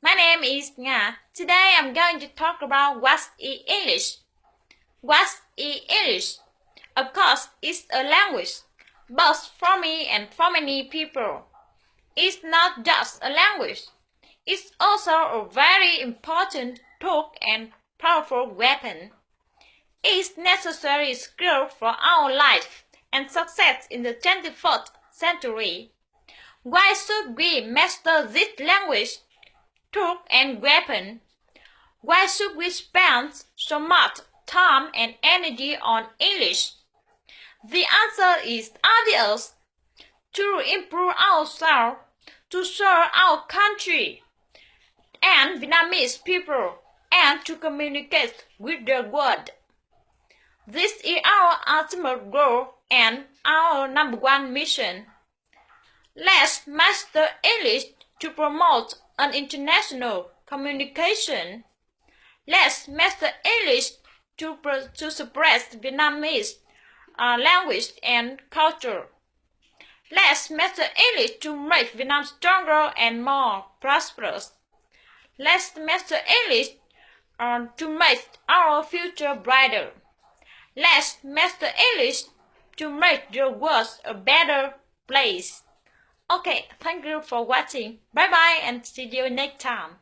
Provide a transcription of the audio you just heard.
My name is Nga. Today I'm going to talk about what is English. What is English? Of course, it's a language, both for me and for many people. It's not just a language. It's also a very important tool and powerful weapon. It's necessary skill for our life and success in the 21st century. Why should we master this language, tool and weapon? Why should we spend so much time and energy on English? The answer is obvious. To improve ourselves, to serve our country and Vietnamese people, and to communicate with the world. This is our ultimate goal and our number one mission. Let's master English to promote an international communication. Let's master English to suppress Vietnamese language and culture. Let's master English to make Vietnam stronger and more prosperous. Let's master English to make our future brighter. Let's master English to make the world a better place. Okay, thank you for watching. Bye bye and see you next time.